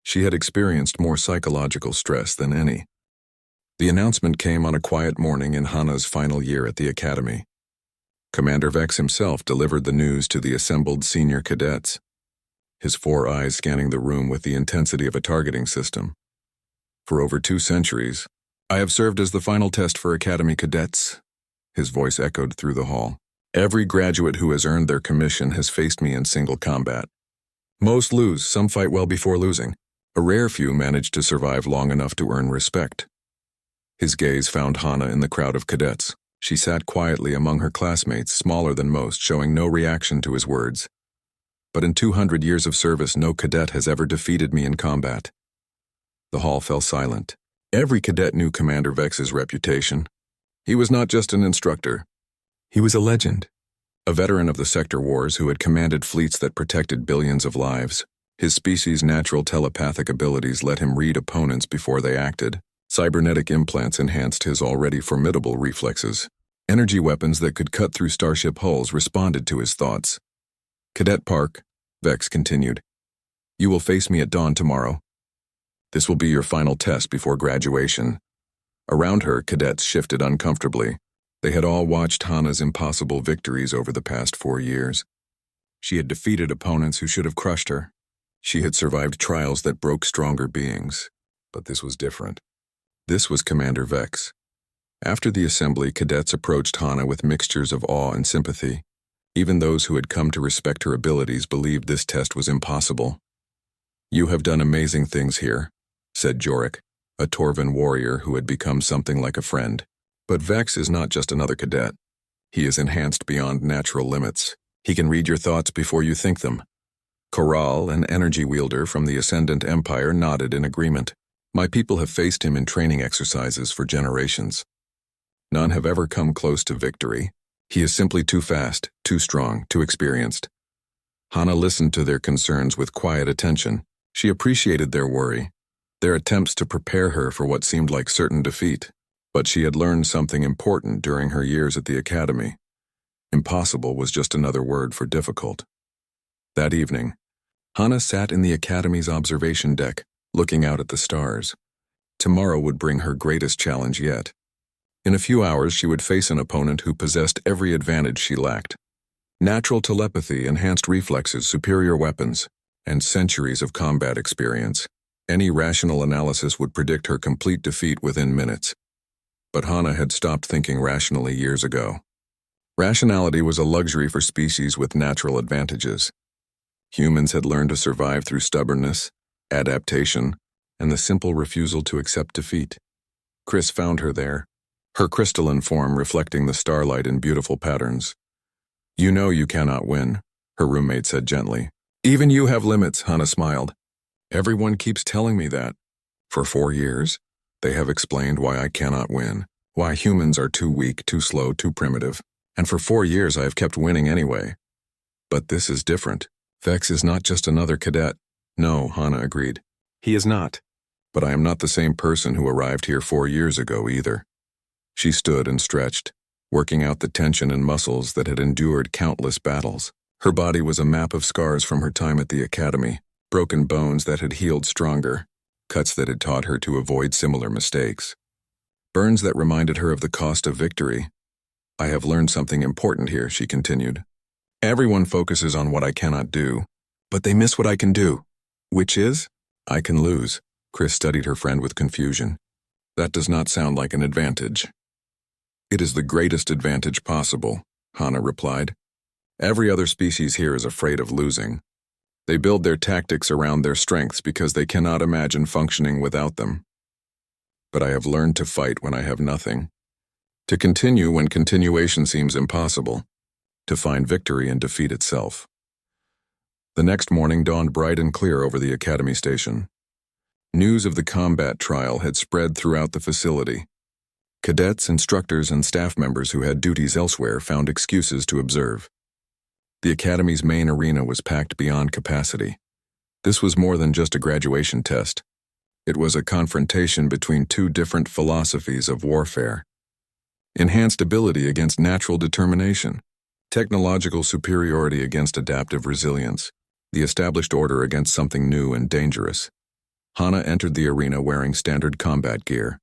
She had experienced more psychological stress than any. The announcement came on a quiet morning in Hana's final year at the Academy. Commander Vex himself delivered the news to the assembled senior cadets, his 4 eyes scanning the room with the intensity of a targeting system. For over 2 centuries, I have served as the final test for Academy cadets. His voice echoed through the hall. "Every graduate who has earned their commission has faced me in single combat. Most lose, some fight well before losing. A rare few manage to survive long enough to earn respect." His gaze found Hana in the crowd of cadets. She sat quietly among her classmates, smaller than most, showing no reaction to his words. "But in 200 years of service, no cadet has ever defeated me in combat." The hall fell silent. Every cadet knew Commander Vex's reputation. He was not just an instructor. He was a legend. A veteran of the sector wars who had commanded fleets that protected billions of lives. His species' natural telepathic abilities let him read opponents before they acted. Cybernetic implants enhanced his already formidable reflexes. Energy weapons that could cut through starship hulls responded to his thoughts. "Cadet Park," Vex continued. "You will face me at dawn tomorrow. This will be your final test before graduation." Around her, cadets shifted uncomfortably. They had all watched Hana's impossible victories over the past 4 years. She had defeated opponents who should have crushed her. She had survived trials that broke stronger beings. But this was different. This was Commander Vex. After the assembly, cadets approached Hana with mixtures of awe and sympathy. Even those who had come to respect her abilities believed this test was impossible. "You have done amazing things here," said Jorik, a Torvan warrior who had become something like a friend. "But Vex is not just another cadet. He is enhanced beyond natural limits. He can read your thoughts before you think them." Corral, an energy wielder from the Ascendant Empire, nodded in agreement. "My people have faced him in training exercises for generations. None have ever come close to victory. He is simply too fast, too strong, too experienced." Hana listened to their concerns with quiet attention. She appreciated their worry, their attempts to prepare her for what seemed like certain defeat. But she had learned something important during her years at the academy. Impossible was just another word for difficult. That evening, Hana sat in the academy's observation deck, looking out at the stars. Tomorrow would bring her greatest challenge yet. In a few hours, she would face an opponent who possessed every advantage she lacked. Natural telepathy, enhanced reflexes, superior weapons, and centuries of combat experience. Any rational analysis would predict her complete defeat within minutes. But Hana had stopped thinking rationally years ago. Rationality was a luxury for species with natural advantages. Humans had learned to survive through stubbornness, adaptation, and the simple refusal to accept defeat. Chris found her there, her crystalline form reflecting the starlight in beautiful patterns. "You know you cannot win," her roommate said gently. "Even you have limits," Hana smiled. "Everyone keeps telling me that. For 4 years, they have explained why I cannot win, why humans are too weak, too slow, too primitive. And for 4 years I have kept winning anyway. But this is different. Vex is not just another cadet." "No," Hana agreed. "He is not. But I am not the same person who arrived here 4 years ago either." She stood and stretched, working out the tension in muscles that had endured countless battles. Her body was a map of scars from her time at the academy, broken bones that had healed stronger, cuts that had taught her to avoid similar mistakes, burns that reminded her of the cost of victory. "I have learned something important here," she continued. "Everyone focuses on what I cannot do, but they miss what I can do." "Which is?" "I can lose." Chris studied her friend with confusion. "That does not sound like an advantage." "It is the greatest advantage possible," Hana replied. "Every other species here is afraid of losing. They build their tactics around their strengths because they cannot imagine functioning without them. But I have learned to fight when I have nothing, to continue when continuation seems impossible, to find victory in defeat itself." The next morning dawned bright and clear over the academy station. News of the combat trial had spread throughout the facility. Cadets, instructors, and staff members who had duties elsewhere found excuses to observe. The academy's main arena was packed beyond capacity. This was more than just a graduation test. It was a confrontation between 2 different philosophies of warfare. Enhanced ability against natural determination, technological superiority against adaptive resilience, the established order against something new and dangerous. Hana entered the arena wearing standard combat gear.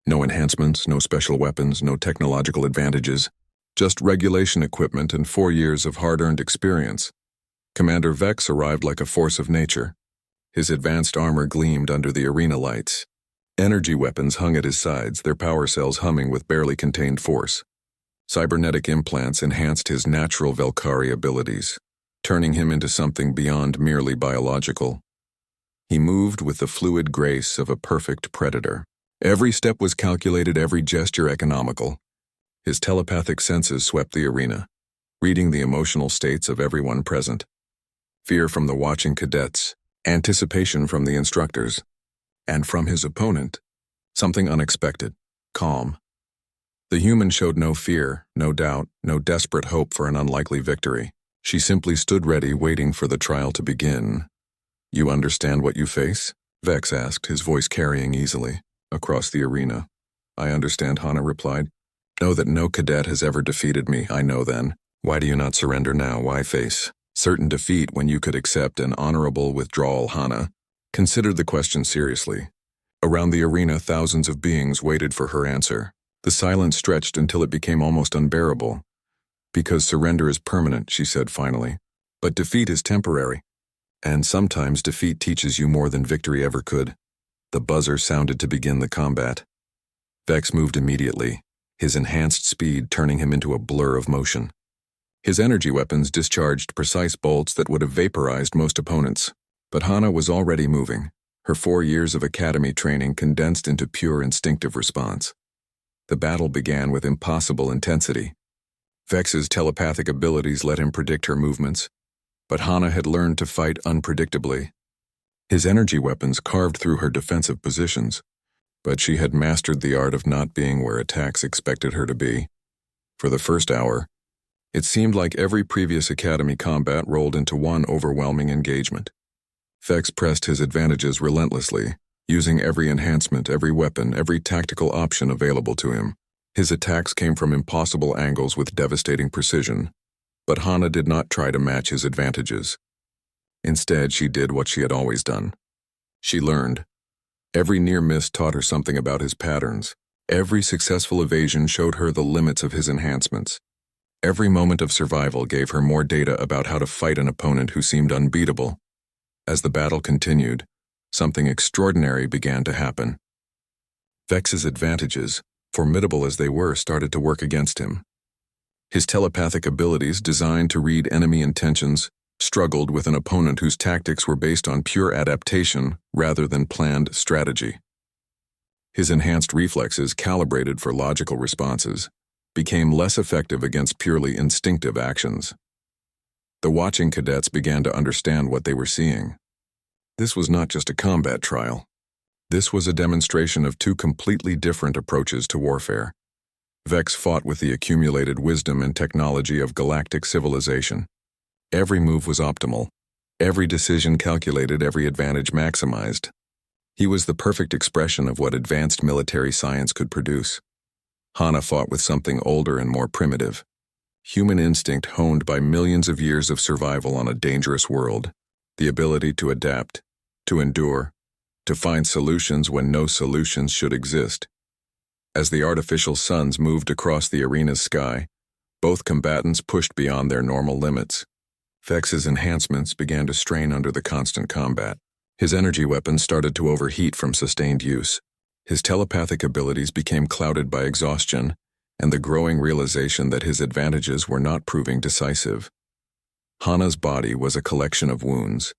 No enhancements, no special weapons, no technological advantages, just regulation equipment and 4 years of hard-earned experience. Commander Vex arrived like a force of nature. His advanced armor gleamed under the arena lights. Energy weapons hung at his sides, their power cells humming with barely contained force. Cybernetic implants enhanced his natural Valkyrie abilities, turning him into something beyond merely biological. He moved with the fluid grace of a perfect predator. Every step was calculated, every gesture economical. His telepathic senses swept the arena, reading the emotional states of everyone present. Fear from the watching cadets, anticipation from the instructors, and from his opponent, something unexpected, calm. The human showed no fear, no doubt, no desperate hope for an unlikely victory. She simply stood ready, waiting for the trial to begin. "You understand what you face?" Vex asked, his voice carrying easily across the arena. "I understand," Hana replied. "Know that no cadet has ever defeated me." "I know then. Why do you not surrender now? Why face certain defeat when you could accept an honorable withdrawal?" Hana considered the question seriously. Around the arena, thousands of beings waited for her answer. The silence stretched until it became almost unbearable. "Because surrender is permanent," she said finally. "But defeat is temporary. And sometimes defeat teaches you more than victory ever could." The buzzer sounded to begin the combat. Vex moved immediately, his enhanced speed turning him into a blur of motion. His energy weapons discharged precise bolts that would have vaporized most opponents. But Hana was already moving, her 4 years of academy training condensed into pure instinctive response. The battle began with impossible intensity. Vex's telepathic abilities let him predict her movements, but Hana had learned to fight unpredictably. His energy weapons carved through her defensive positions, but she had mastered the art of not being where attacks expected her to be. For the first hour, it seemed like every previous academy combat rolled into one overwhelming engagement. Vex pressed his advantages relentlessly, using every enhancement, every weapon, every tactical option available to him. His attacks came from impossible angles with devastating precision, but Hana did not try to match his advantages. Instead, she did what she had always done. She learned. Every near miss taught her something about his patterns. Every successful evasion showed her the limits of his enhancements. Every moment of survival gave her more data about how to fight an opponent who seemed unbeatable. As the battle continued, something extraordinary began to happen. Vex's advantages, formidable as they were, started to work against him. His telepathic abilities, designed to read enemy intentions, struggled with an opponent whose tactics were based on pure adaptation rather than planned strategy. His enhanced reflexes, calibrated for logical responses, became less effective against purely instinctive actions. The watching cadets began to understand what they were seeing. This was not just a combat trial. This was a demonstration of two completely different approaches to warfare. Vex fought with the accumulated wisdom and technology of galactic civilization. Every move was optimal, every decision calculated, every advantage maximized. He was the perfect expression of what advanced military science could produce. Hana fought with something older and more primitive. Human instinct honed by millions of years of survival on a dangerous world. The ability to adapt, to endure, to find solutions when no solutions should exist. As the artificial suns moved across the arena's sky, both combatants pushed beyond their normal limits. Vex's enhancements began to strain under the constant combat. His energy weapons started to overheat from sustained use. His telepathic abilities became clouded by exhaustion and the growing realization that his advantages were not proving decisive. Hana's body was a collection of wounds.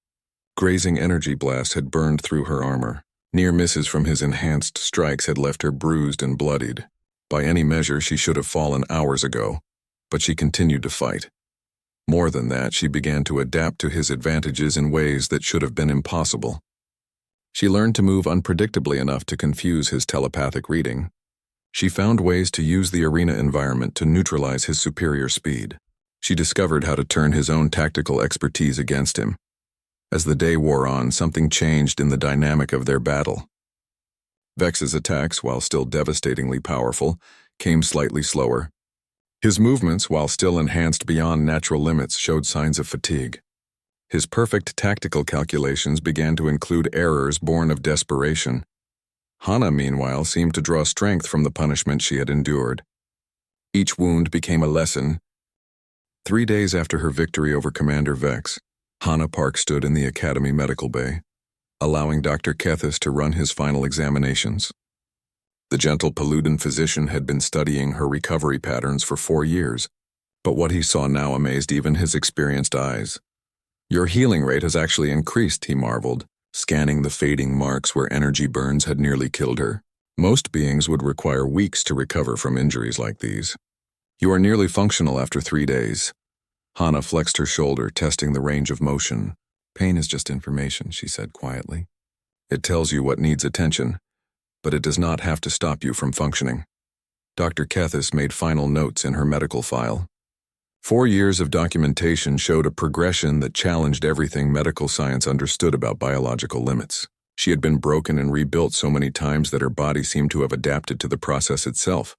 Grazing energy blasts had burned through her armor. Near misses from his enhanced strikes had left her bruised and bloodied. By any measure, she should have fallen hours ago, but she continued to fight. More than that, she began to adapt to his advantages in ways that should have been impossible. She learned to move unpredictably enough to confuse his telepathic reading. She found ways to use the arena environment to neutralize his superior speed. She discovered how to turn his own tactical expertise against him. As the day wore on, something changed in the dynamic of their battle. Vex's attacks, while still devastatingly powerful, came slightly slower. His movements, while still enhanced beyond natural limits, showed signs of fatigue. His perfect tactical calculations began to include errors born of desperation. Hana, meanwhile, seemed to draw strength from the punishment she had endured. Each wound became a lesson. 3 days after her victory over Commander Vex, Hana Park stood in the Academy medical bay, allowing Dr. Kethis to run his final examinations. The gentle Paludan physician had been studying her recovery patterns for 4 years, but what he saw now amazed even his experienced eyes. "Your healing rate has actually increased," he marveled, scanning the fading marks where energy burns had nearly killed her. "Most beings would require weeks to recover from injuries like these. You are nearly functional after 3 days." Hana flexed her shoulder, testing the range of motion. "Pain is just information," she said quietly. "It tells you what needs attention, but it does not have to stop you from functioning." Dr. Kethis made final notes in her medical file. 4 years of documentation showed a progression that challenged everything medical science understood about biological limits. She had been broken and rebuilt so many times that her body seemed to have adapted to the process itself.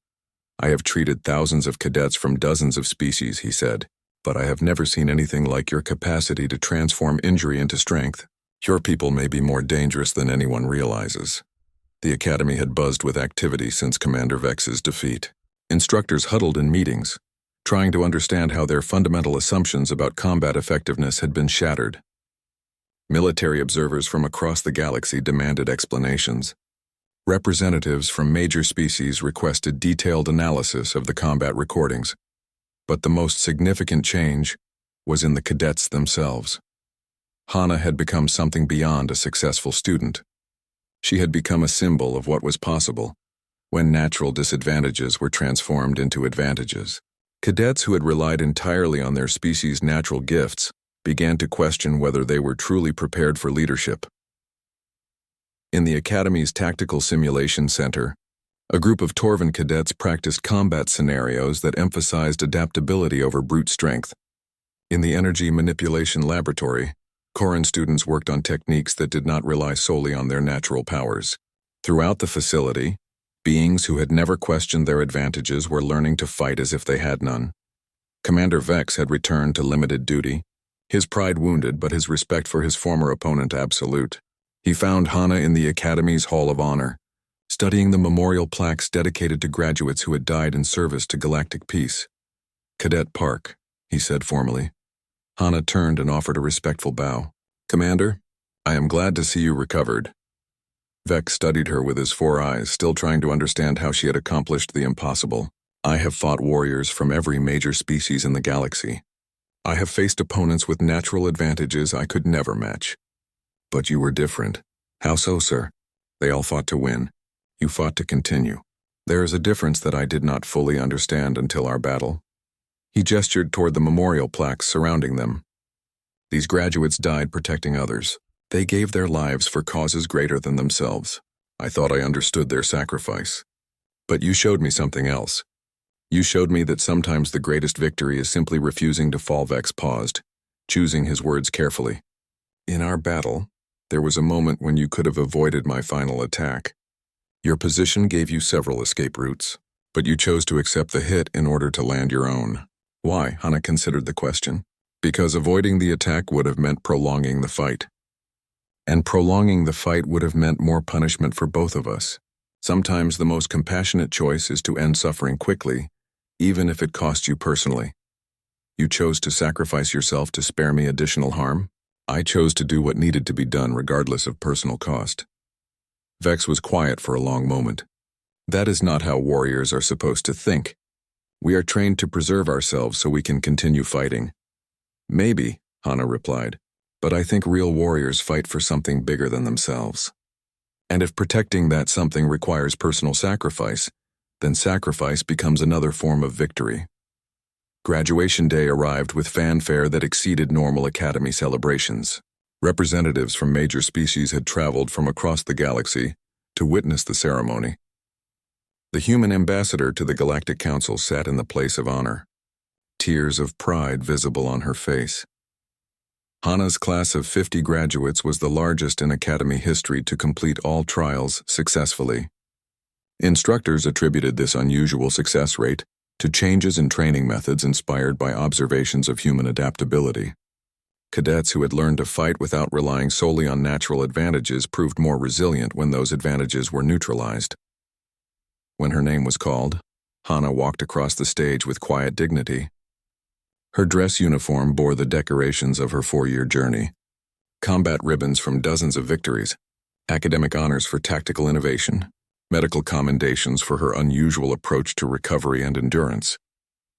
"I have treated thousands of cadets from dozens of species," he said, "but I have never seen anything like your capacity to transform injury into strength. Your people may be more dangerous than anyone realizes." The academy had buzzed with activity since Commander Vex's defeat. Instructors huddled in meetings, trying to understand how their fundamental assumptions about combat effectiveness had been shattered. Military observers from across the galaxy demanded explanations. Representatives from major species requested detailed analysis of the combat recordings. But the most significant change was in the cadets themselves. Hana had become something beyond a successful student. She had become a symbol of what was possible when natural disadvantages were transformed into advantages. Cadets who had relied entirely on their species' natural gifts began to question whether they were truly prepared for leadership. In the Academy's Tactical Simulation Center, a group of Torvan cadets practiced combat scenarios that emphasized adaptability over brute strength. In the Energy Manipulation Laboratory, Koran students worked on techniques that did not rely solely on their natural powers. Throughout the facility, beings who had never questioned their advantages were learning to fight as if they had none. Commander Vex had returned to limited duty, his pride wounded but his respect for his former opponent absolute. He found Hana in the Academy's Hall of Honor, studying the memorial plaques dedicated to graduates who had died in service to galactic peace. "Cadet Park," he said formally. Hana turned and offered a respectful bow. "Commander, I am glad to see you recovered." Vex studied her with his 4 eyes, still trying to understand how she had accomplished the impossible. "I have fought warriors from every major species in the galaxy. I have faced opponents with natural advantages I could never match. But you were different." "How so, sir?" "They all fought to win. You fought to continue. There is a difference that I did not fully understand until our battle." He gestured toward the memorial plaques surrounding them. "These graduates died protecting others. They gave their lives for causes greater than themselves. I thought I understood their sacrifice. But you showed me something else. You showed me that sometimes the greatest victory is simply refusing to fall." Vex paused, choosing his words carefully. "In our battle, there was a moment when you could have avoided my final attack. Your position gave you several escape routes, but you chose to accept the hit in order to land your own." "Why?" Hana considered the question. "Because avoiding the attack would have meant prolonging the fight. And prolonging the fight would have meant more punishment for both of us. Sometimes the most compassionate choice is to end suffering quickly, even if it costs you personally. You chose to sacrifice yourself to spare me additional harm. I chose to do what needed to be done regardless of personal cost." Vex was quiet for a long moment. "That is not how warriors are supposed to think. We are trained to preserve ourselves so we can continue fighting." "Maybe," Hana replied, "but I think real warriors fight for something bigger than themselves. And if protecting that something requires personal sacrifice, then sacrifice becomes another form of victory." Graduation day arrived with fanfare that exceeded normal academy celebrations. Representatives from major species had traveled from across the galaxy to witness the ceremony. The human ambassador to the Galactic Council sat in the place of honor, tears of pride visible on her face. Hana's class of 50 graduates was the largest in academy history to complete all trials successfully. Instructors attributed this unusual success rate to changes in training methods inspired by observations of human adaptability. Cadets who had learned to fight without relying solely on natural advantages proved more resilient when those advantages were neutralized. When her name was called, Hana walked across the stage with quiet dignity. Her dress uniform bore the decorations of her 4-year journey: combat ribbons from dozens of victories, academic honors for tactical innovation, medical commendations for her unusual approach to recovery and endurance.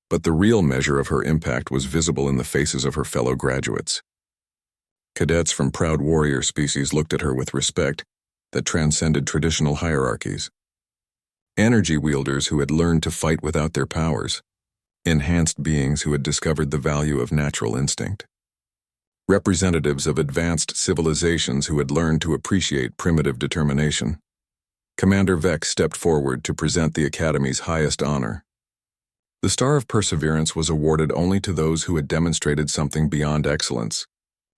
But the real measure of her impact was visible in the faces of her fellow graduates. Cadets from proud warrior species looked at her with respect that transcended traditional hierarchies. Energy wielders who had learned to fight without their powers. Enhanced beings who had discovered the value of natural instinct. Representatives of advanced civilizations who had learned to appreciate primitive determination. Commander Vex stepped forward to present the Academy's highest honor. The Star of Perseverance was awarded only to those who had demonstrated something beyond excellence,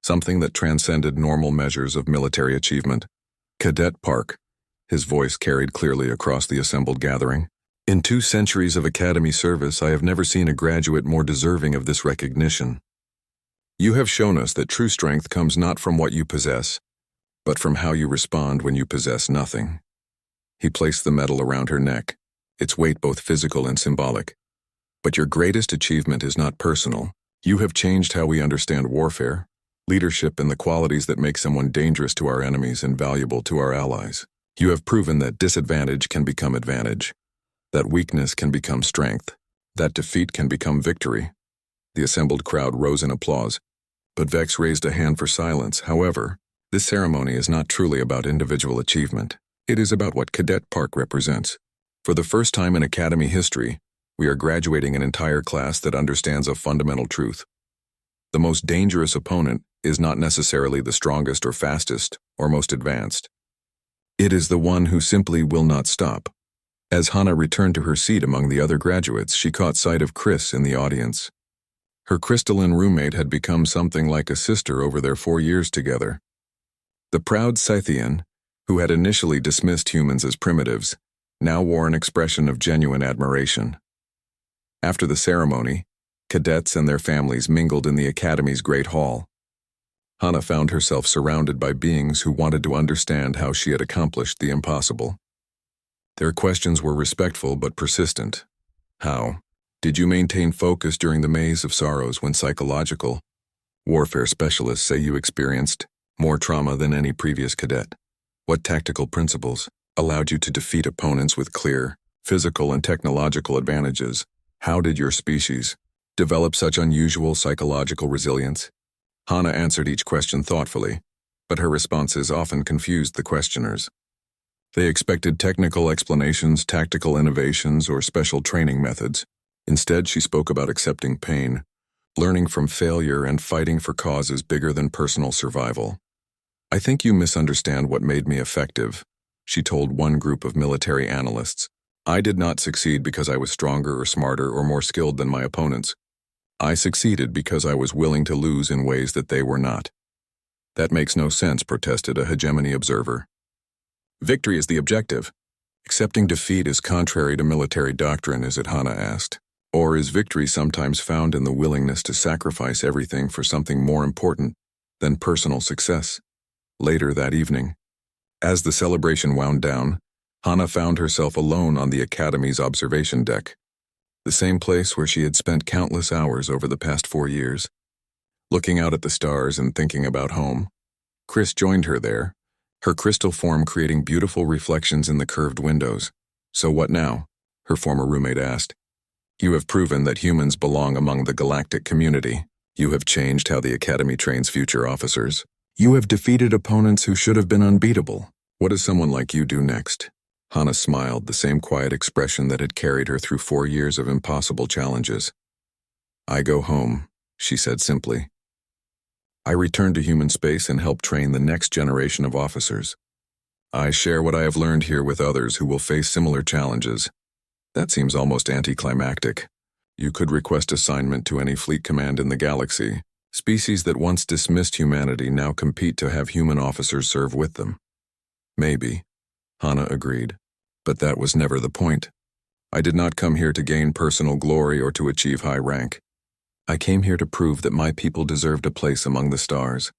something that transcended normal measures of military achievement. Cadet Park, his voice carried clearly across the assembled gathering. In 2 centuries of Academy service, I have never seen a graduate more deserving of this recognition. You have shown us that true strength comes not from what you possess, but from how you respond when you possess nothing. He placed the medal around her neck, its weight both physical and symbolic. But your greatest achievement is not personal. You have changed how we understand warfare, leadership, and the qualities that make someone dangerous to our enemies and valuable to our allies. You have proven that disadvantage can become advantage, that weakness can become strength, that defeat can become victory. The assembled crowd rose in applause, but Vex raised a hand for silence. However, this ceremony is not truly about individual achievement. It is about what Cadet Park represents. For the first time in Academy history, we are graduating an entire class that understands a fundamental truth. The most dangerous opponent is not necessarily the strongest or fastest or most advanced. It is the one who simply will not stop. As Hana returned to her seat among the other graduates, she caught sight of Chris in the audience. Her crystalline roommate had become something like a sister over their 4 years together. The proud Scythian, who had initially dismissed humans as primitives, now wore an expression of genuine admiration. After the ceremony, cadets and their families mingled in the Academy's Great Hall. Hana found herself surrounded by beings who wanted to understand how she had accomplished the impossible. Their questions were respectful but persistent. How did you maintain focus during the maze of sorrows when psychological warfare specialists say you experienced more trauma than any previous cadet? What tactical principles allowed you to defeat opponents with clear physical and technological advantages? How did your species develop such unusual psychological resilience? Hana answered each question thoughtfully, but her responses often confused the questioners. They expected technical explanations, tactical innovations, or special training methods. Instead, she spoke about accepting pain, learning from failure, and fighting for causes bigger than personal survival. I think you misunderstand what made me effective, she told one group of military analysts. I did not succeed because I was stronger or smarter or more skilled than my opponents. I succeeded because I was willing to lose in ways that they were not. That makes no sense, protested a hegemony observer. Victory is the objective. Accepting defeat is contrary to military doctrine, is it? Hana asked. Or is victory sometimes found in the willingness to sacrifice everything for something more important than personal success? Later that evening, as the celebration wound down, Hana found herself alone on the Academy's observation deck, the same place where she had spent countless hours over the past 4 years. Looking out at the stars and thinking about home, Chris joined her there, her crystal form creating beautiful reflections in the curved windows. So what now? Her former roommate asked. You have proven that humans belong among the galactic community. You have changed how the Academy trains future officers. You have defeated opponents who should have been unbeatable. What does someone like you do next? Hana smiled, the same quiet expression that had carried her through 4 years of impossible challenges. I go home, she said simply. I return to human space and help train the next generation of officers. I share what I have learned here with others who will face similar challenges. That seems almost anticlimactic. You could request assignment to any fleet command in the galaxy. Species that once dismissed humanity now compete to have human officers serve with them. Maybe, Hana agreed, but that was never the point. I did not come here to gain personal glory or to achieve high rank. I came here to prove that my people deserved a place among the stars.